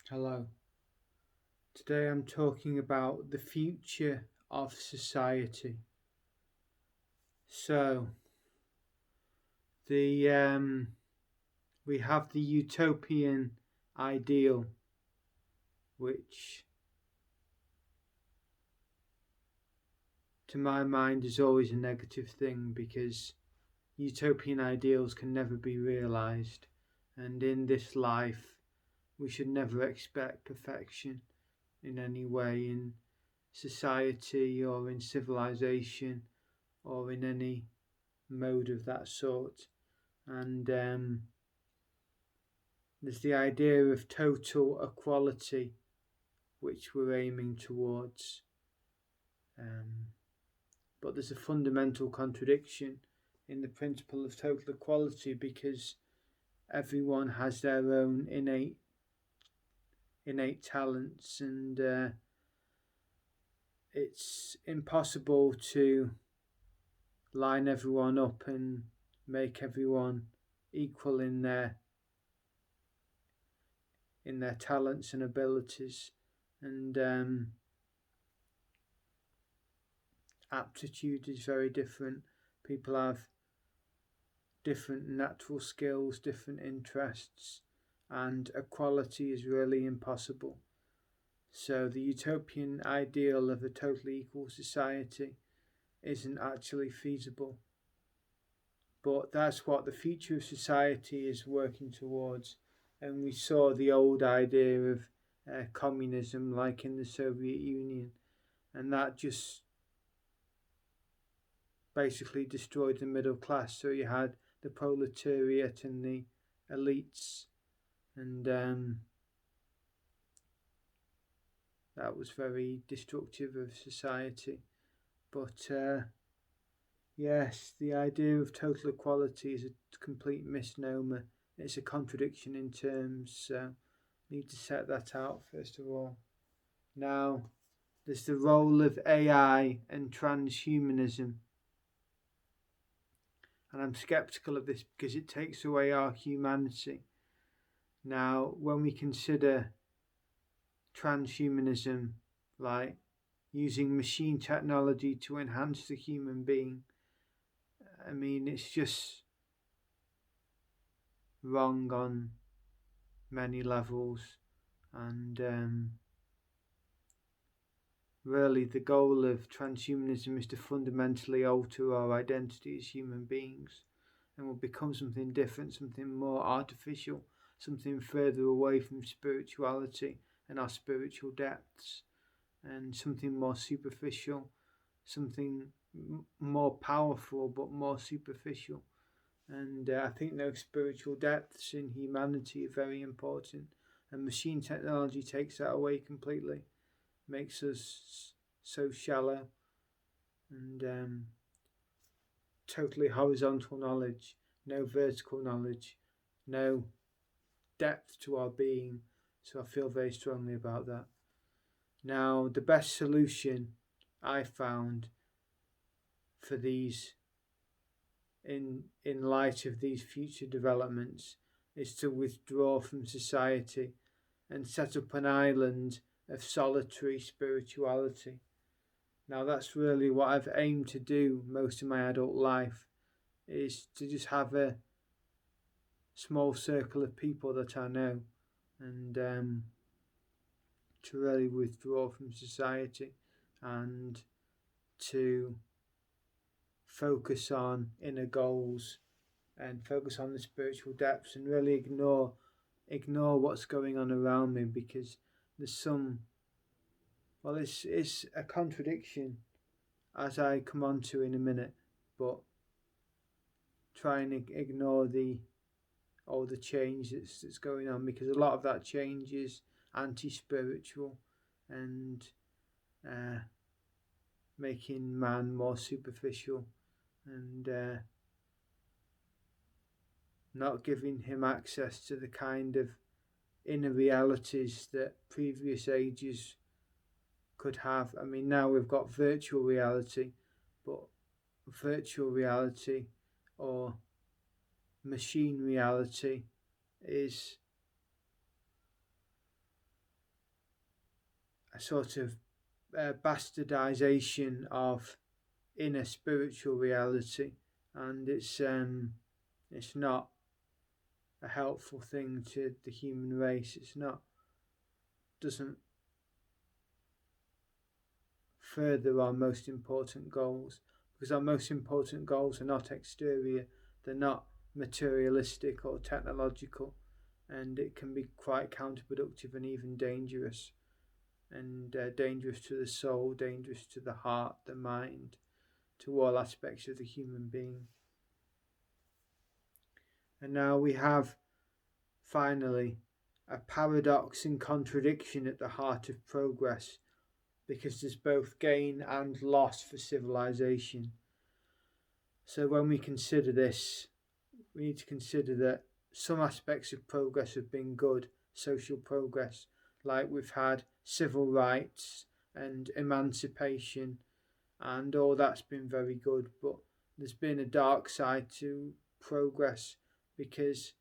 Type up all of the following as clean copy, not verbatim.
Hello. Today I'm talking about the future of society. So, the we have the utopian ideal, which, to my mind, is always a negative thing because utopian ideals can never be realized, and in this life, we should never expect perfection in any way in society or in civilization or in any mode of that sort. And there's the idea of total equality, which we're aiming towards. But there's a fundamental contradiction in the principle of total equality because everyone has their own innate talents, and it's impossible to line everyone up and make everyone equal in their talents and abilities, and aptitude is very different. People have different natural skills, different interests, and equality is really impossible. So the utopian ideal of a totally equal society isn't actually feasible. But that's what the future of society is working towards. And we saw the old idea of communism, like in the Soviet Union, and that just basically destroyed the middle class. So you had the proletariat and the elites, and that was very destructive of society. But yes, the idea of total equality is a complete misnomer. It's a contradiction in terms, so need to set that out first of all. Now, there's the role of AI and transhumanism. And I'm skeptical of this because it takes away our humanity. Now, when we consider transhumanism, like using machine technology to enhance the human being, I mean, it's just wrong on many levels. And really, the goal of transhumanism is to fundamentally alter our identity as human beings, and will become something different, something more artificial, something further away from spirituality and our spiritual depths, and something more superficial, something more powerful but more superficial. And I think those spiritual depths in humanity are very important, and machine technology takes that away completely, makes us so shallow and totally horizontal knowledge, no vertical knowledge, no depth to our being. So I feel very strongly about that. Now, the best solution I found for these, in light of these future developments, is to withdraw from society and set up an island of solitary spirituality. Now, that's really what I've aimed to do most of my adult life, is to just have a small circle of people that I know, and to really withdraw from society and to focus on inner goals and focus on the spiritual depths and really ignore what's going on around me, because there's some, well, it's a contradiction, as I come on to in a minute, but try and ignore all the change that's going on, because a lot of that change is anti-spiritual and making man more superficial and not giving him access to the kind of inner realities that previous ages could have. I mean, now we've got virtual reality, but virtual reality or machine reality is a sort of bastardization of inner spiritual reality, and it's not a helpful thing to the human race. It's not, doesn't further our most important goals, because our most important goals are not exterior, they're not materialistic or technological, and it can be quite counterproductive and even dangerous, and dangerous to the soul, dangerous to the heart, the mind, to all aspects of the human being. And now we have, finally, a paradox and contradiction at the heart of progress, because there's both gain and loss for civilization. So when we consider this, we need to consider that some aspects of progress have been good, social progress, like we've had civil rights and emancipation, and all that's been very good, but there's been a dark side to progress, because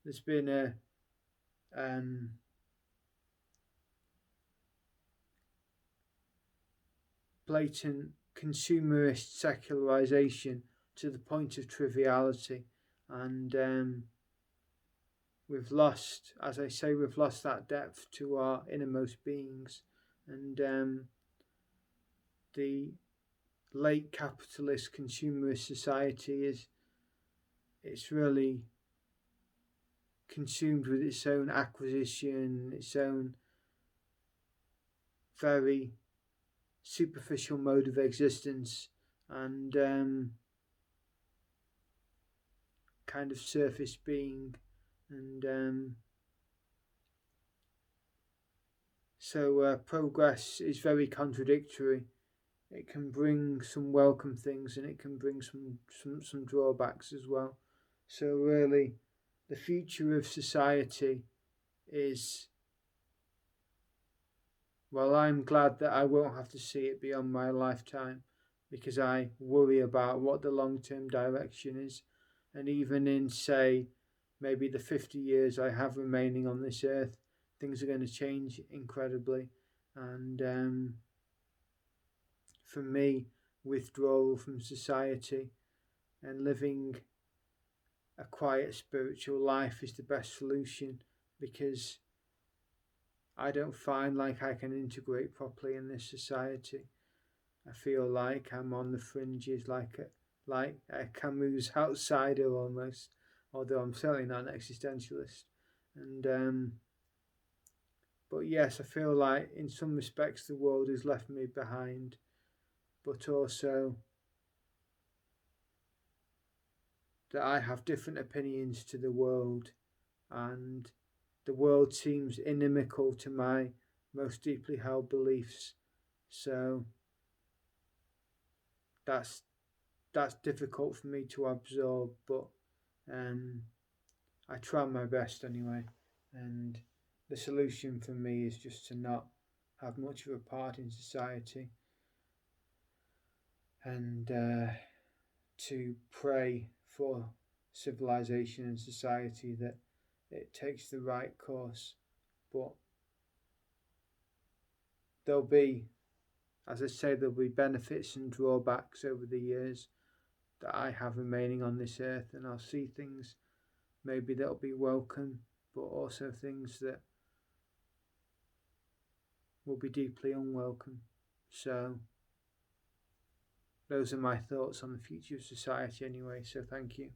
there's been a blatant consumerist secularization to the point of triviality, and we've lost, as I say, we've lost that depth to our innermost beings, and the late capitalist consumerist society it's really consumed with its own acquisition, its own very superficial mode of existence, and kind of surface being, and so progress is very contradictory. It can bring some welcome things, and it can bring some drawbacks as well. So really, the future of society is, well, I'm glad that I won't have to see it beyond my lifetime, because I worry about what the long-term direction is. And even in, say, maybe the 50 years I have remaining on this earth, things are going to change incredibly. And for me, withdrawal from society and living a quiet spiritual life is the best solution, because I don't find like I can integrate properly in this society. I feel like I'm on the fringes, like a Camus outsider almost, although I'm certainly not an existentialist. And but yes, I feel like in some respects the world has left me behind, but also that I have different opinions to the world, and the world seems inimical to my most deeply held beliefs. So that's difficult for me to absorb, but I try my best anyway. And the solution for me is just to not have much of a part in society, and to pray for civilization and society that it takes the right course. But there'll be, as I say, there'll be benefits and drawbacks over the years that I have remaining on this earth, and I'll see things maybe that'll be welcome, but also things that will be deeply unwelcome. So those are my thoughts on the future of society anyway, so thank you.